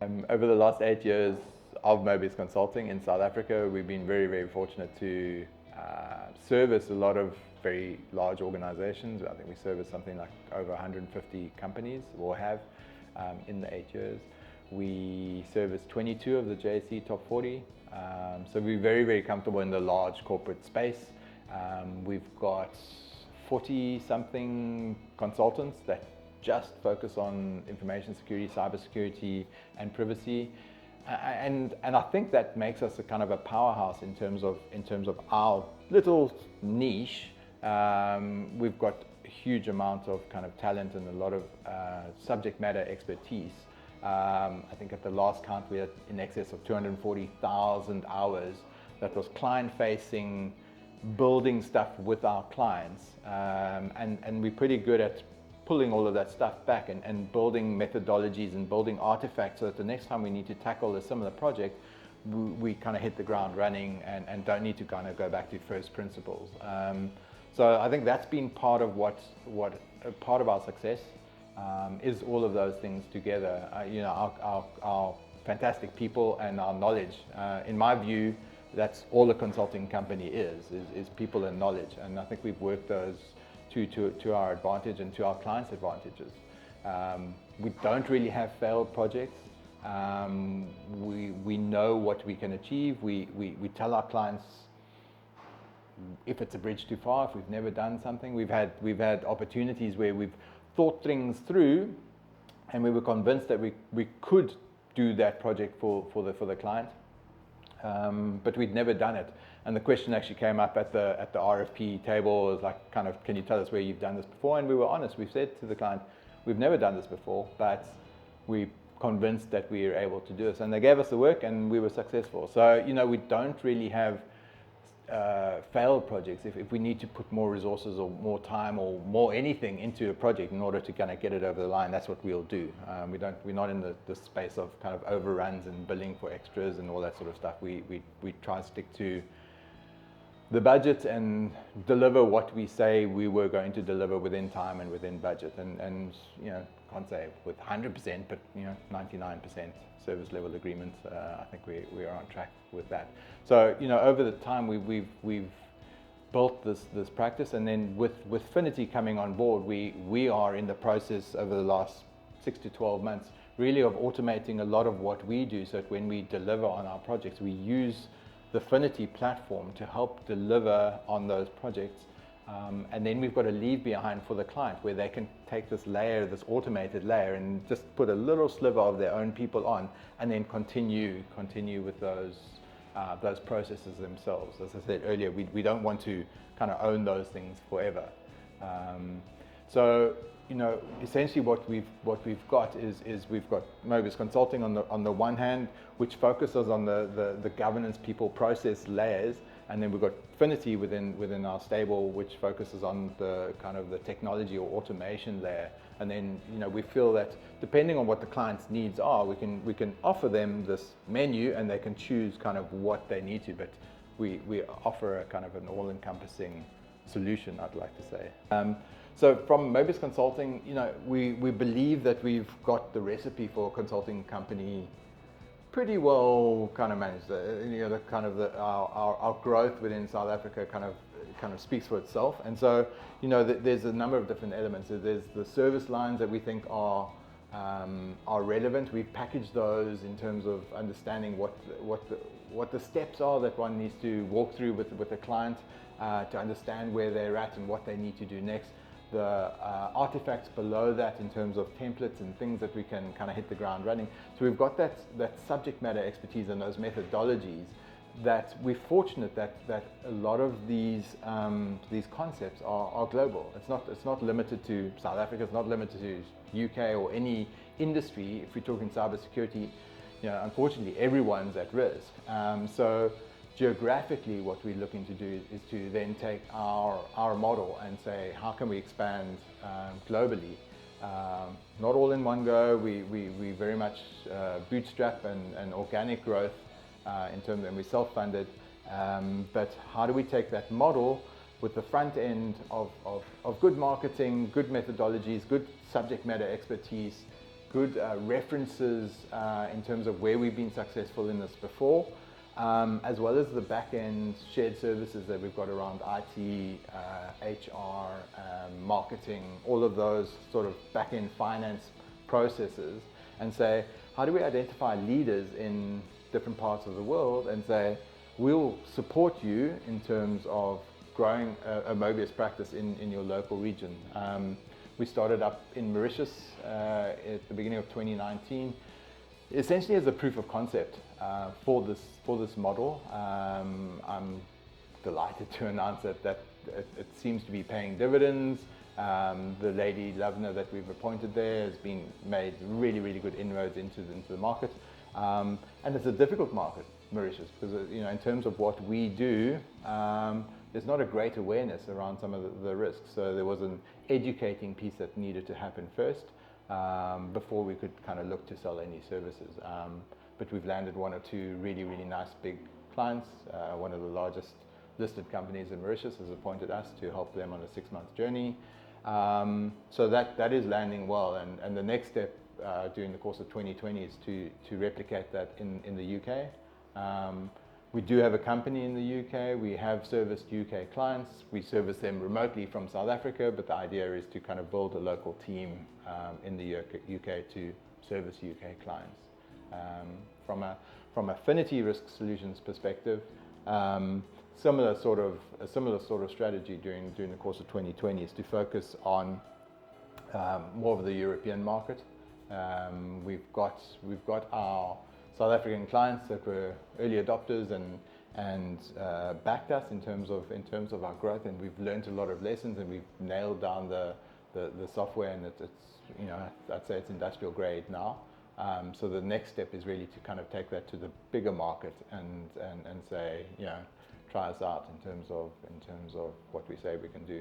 Over the last 8 years of Mobius Consulting in South Africa, we've been very, very fortunate to service a lot of very large organizations. I think we service something like over 150 companies, or have, in the 8 years. We service 22 of the JSE top 40. So we're very, very comfortable in the large corporate space. We've got 40 something consultants that just focus on information security, cybersecurity, and privacy, and I think that makes us a kind of a powerhouse in terms of our little niche. We've got a huge amount of kind of talent and a lot of subject matter expertise. I think at the last count we had in excess of 240,000 hours that was client-facing, building stuff with our clients, and we're pretty good at pulling all of that stuff back and building methodologies and building artifacts so that the next time we need to tackle a similar project, we kind of hit the ground running and don't need to kind of go back to first principles. So I think that's been part of part of our success, is all of those things together. Our fantastic people and our knowledge. In my view, that's all a consulting company is people and knowledge, and I think we've worked those to our advantage and to our clients' advantages. We don't really have failed projects. We know what we can achieve. We tell our clients if it's a bridge too far, if we've never done something. We've had opportunities where we've thought things through and we were convinced that we could do that project for the client, but we'd never done it. And the question actually came up at the RFP table, is like, kind of, can you tell us where you've done this before? And we were honest. We've said to the client, we've never done this before, but we're convinced that we are able to do this. And they gave us the work and we were successful. So, we don't really have failed projects. If we need to put more resources or more time or more anything into a project in order to kind of get it over the line, that's what we'll do. We're not in the space of kind of overruns and billing for extras and all that sort of stuff. We try and stick to the budget and deliver what we say we were going to deliver within time and within budget. And can't say with 100%, but 99% service level agreements. I think we are on track with that. So over the time we've built this practice, and then with Finity coming on board, we are in the process over the last 6 to 12 months really of automating a lot of what we do, so that when we deliver on our projects, we use the Finity platform to help deliver on those projects. And then we've got a leave behind for the client where they can take this layer, this automated layer, and just put a little sliver of their own people on, and then continue with those processes themselves. As I said earlier, we don't want to kind of own those things forever. So essentially what we've got is we've got Mobius Consulting on the one hand, which focuses on the governance, people, process layers, and then we've got Finity within our stable, which focuses on the kind of the technology or automation layer. And then we feel that depending on what the client's needs are, we can offer them this menu and they can choose kind of what they need to, but we offer a kind of an all-encompassing solution, I'd like to say. So from Mobius Consulting, we believe that we've got the recipe for a consulting company pretty well kind of managed. Our growth within South Africa kind of speaks for itself. And so there's a number of different elements. There's the service lines that we think are relevant. We've packaged those in terms of understanding what the steps are that one needs to walk through with a client to understand where they're at and what they need to do next. The artifacts below that in terms of templates and things that we can kind of hit the ground running. So we've got that subject matter expertise and those methodologies that we're fortunate that a lot of these concepts are global. It's not limited to South Africa, it's not limited to UK or any industry. If we're talking cybersecurity, unfortunately everyone's at risk. So geographically, what we're looking to do is to then take our model and say, how can we expand globally? Not all in one go. We very much bootstrap and organic growth in terms, and we self-funded. But how do we take that model with the front end of good marketing, good methodologies, good subject matter expertise, references in terms of where we've been successful in this before, as well as the back-end shared services that we've got around IT, HR, marketing, all of those sort of back-end finance processes, and say, how do we identify leaders in different parts of the world and say, we'll support you in terms of growing a Mobius practice in your local region. We started up in Mauritius at the beginning of 2019, essentially as a proof of concept for this model. I'm delighted to announce that it seems to be paying dividends. The lady Lovner that we've appointed there has been made really good inroads into the market, and it's a difficult market, Mauritius, because in terms of what we do, there's not a great awareness around some of the risks. So there was an educating piece that needed to happen first before we could kind of look to sell any services. But we've landed one or two really nice big clients. One of the largest listed companies in Mauritius has appointed us to help them on a 6-month journey. So that is landing well, and the next step during the course of 2020 is to replicate that in the UK. We do have a company in the UK. We have serviced UK clients. We service them remotely from South Africa, but the idea is to kind of build a local team in the UK to service UK clients. From Affinity Risk Solutions perspective, similar sort of strategy during the course of 2020 is to focus on more of the European market. We've got our South African clients that were early adopters and backed us in terms of our growth, and we've learned a lot of lessons, and we've nailed down the software, and it's I'd say it's industrial grade now. So the next step is really to kind of take that to the bigger market and say, try us out in terms of what we say we can do.